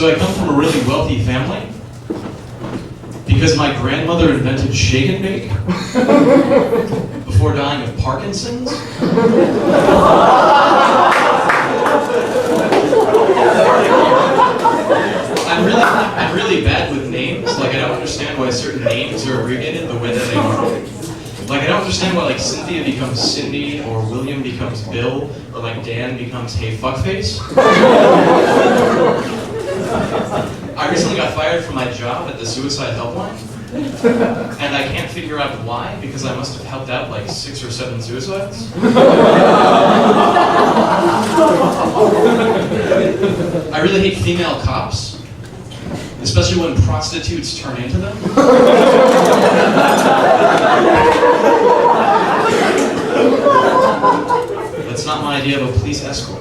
So I come from a really wealthy family because my grandmother invented shake and bake before dying of Parkinson's. I'm really bad with names. Like, I don't understand why certain names are abbreviated the way that they are. Like, I don't understand why, like, Cynthia becomes Cindy, or William becomes Bill, or, like, Dan becomes Hey Fuckface. I recently got fired from my job at the suicide helpline, and I can't figure out why, because I must have helped out, like, 6 or 7 suicides. I really hate female cops, especially when prostitutes turn into them. That's not my idea of a police escort.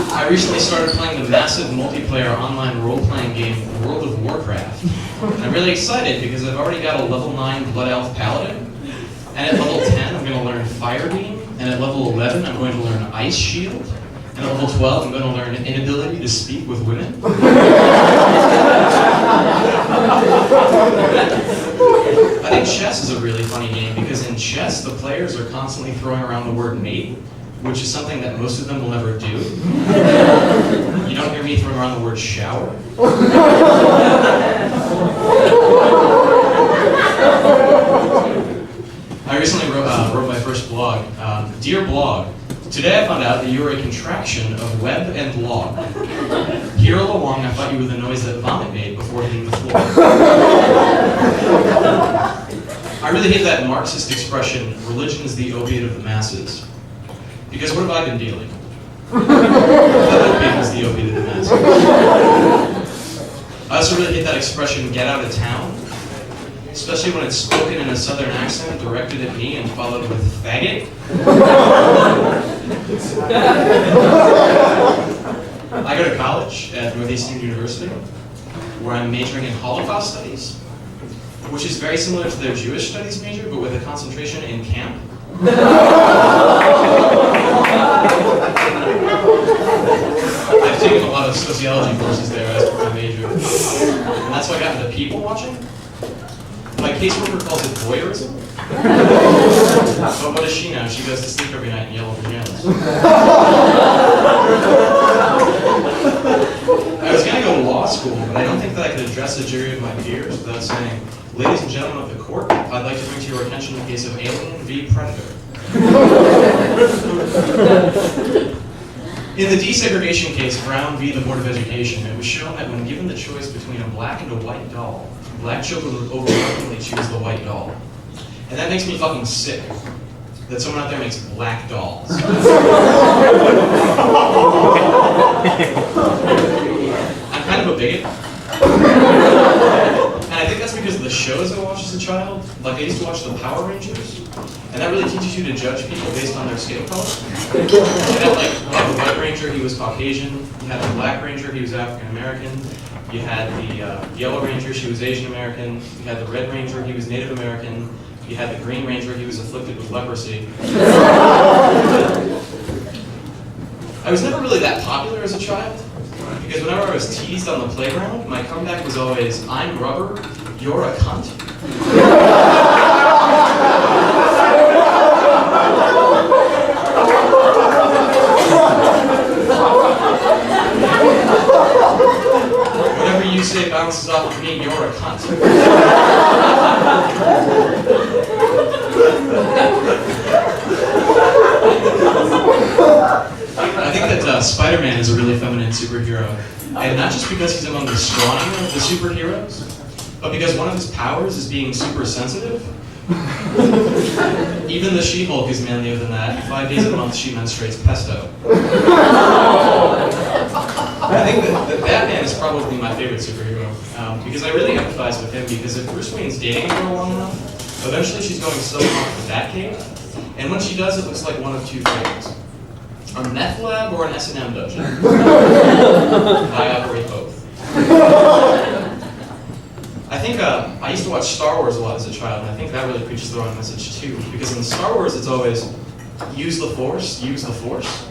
I recently started playing the massive multiplayer online role-playing game World of Warcraft. And I'm really excited because I've already got a level 9 Blood Elf Paladin. And at level 10, I'm going to learn Fire Beam. And at level 11, I'm going to learn Ice Shield. And at level 12, I'm going to learn Inability to Speak with Women. I think chess is a really funny game because in chess, the players are constantly throwing around the word mate, which is something that most of them will never do. You don't hear me throwing around the word shower. I recently wrote my first blog. Dear blog, today I found out that you are a contraction of web and log. Here all along I thought you were the noise that vomit made before hitting the floor. I really hate that Marxist expression, religion is the opiate of the masses. Because what have I been dealing? That opiate is the opiate of the masses. I also really hate that expression, get out of town. Especially when it's spoken in a southern accent, directed at me, and followed with faggot. I go to college at Northeastern University, where I'm majoring in Holocaust studies, which is very similar to their Jewish studies major, but with a concentration in camp. I've taken a lot of sociology courses there as part of my major, and that's why I got into people watching. My caseworker calls it voyeurism. But what does she know? She goes to sleep every night in yellow pajamas. I was going to go to law school, but I don't think that I could address a jury of my peers without saying, ladies and gentlemen of the court, I'd like to bring to your attention the case of Alien v. Predator. In the desegregation case, Brown v. the Board of Education, it was shown that when given the choice between a black and a white doll, black children would overwhelmingly choose the white doll. And that makes me fucking sick, that someone out there makes black dolls. I'm kind of a bigot. And I think that's because of the shows I watched as a child. Like, I used to watch the Power Rangers, and that really teaches you to judge people based on their skin color. You had the White Ranger, he was Caucasian. You had the Black Ranger, he was African American. You had the Yellow Ranger, she was Asian American. You had the Red Ranger, he was Native American. You had the Green Ranger, he was afflicted with leprosy. I was never really that popular as a child, because whenever I was teased on the playground, my comeback was always, I'm rubber, you're a cunt. Whatever you say bounces off of me, you're a cunt. I think that Spider-Man is a really feminine superhero. And not just because he's among the scrawnier of the superheroes, but because one of his powers is being super sensitive. Even the She-Hulk is manlier than that. 5 days a month she menstruates pesto. I think that Batman is probably my favorite superhero, because I really empathize with him, because if Bruce Wayne's dating a girl long enough, eventually she's going so off the Batcave, and when she does, it looks like one of two things. A meth lab or an S&M dungeon. I operate both. I think I used to watch Star Wars a lot as a child, and I think that really preaches the wrong message too, because in Star Wars it's always, use the Force, use the Force.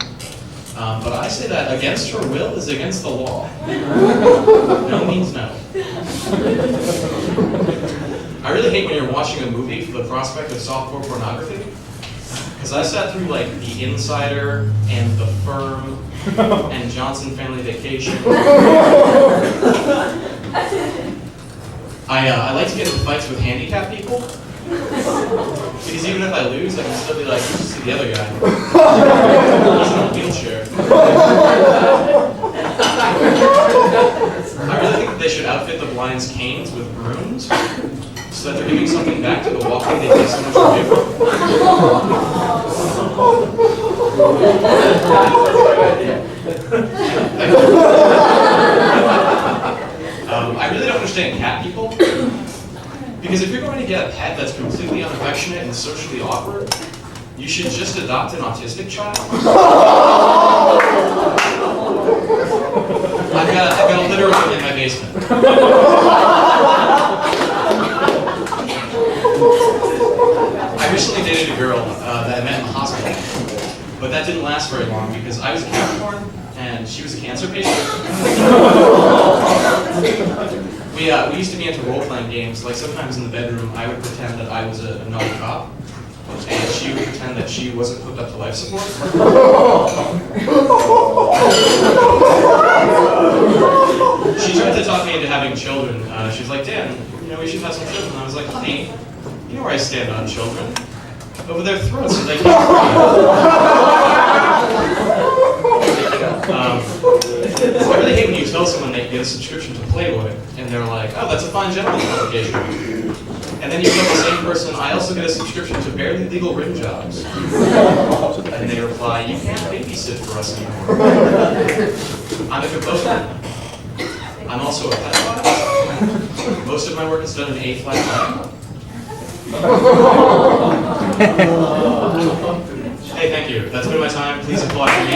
But I say that against her will is against the law. No means no. I really hate when you're watching a movie for the prospect of softcore pornography. Because I sat through like The Insider and The Firm and Johnson Family Vacation. I like to get into fights with handicapped people. Because even if I lose, I can still be like, you should see the other guy. He's in a wheelchair. I really think that they should outfit the blind's canes with brooms so that they're giving something back to the walking they take so much away from. I really don't understand cat people. Because if you're going to get a pet that's completely unaffectionate and socially awkward, you should just adopt an autistic child. I've got a litter of them in my basement. I recently dated a girl that I met in the hospital, but that didn't last very long because I was a Capricorn and she was a Cancer patient. We used to be into role-playing games. Like sometimes in the bedroom, I would pretend that I was a naughty cop, and she would pretend that she wasn't hooked up to life support. She tried to talk me into having children. She was like, Dan, we should have some children. And I was like, honey, you know where I stand on children? Over their throats so they can't I really hate when you tell someone they get a subscription to Playboy, and they're like, oh, that's a fine gentleman's publication. And then you tell the same person, I also get a subscription to Barely Legal Rim Jobs. And they reply, you can't babysit for us anymore. I'm a composer. I'm also a pedophile. Most of my work is done in A-flat minor. Hey, thank you. That's been my time. Please applaud for me.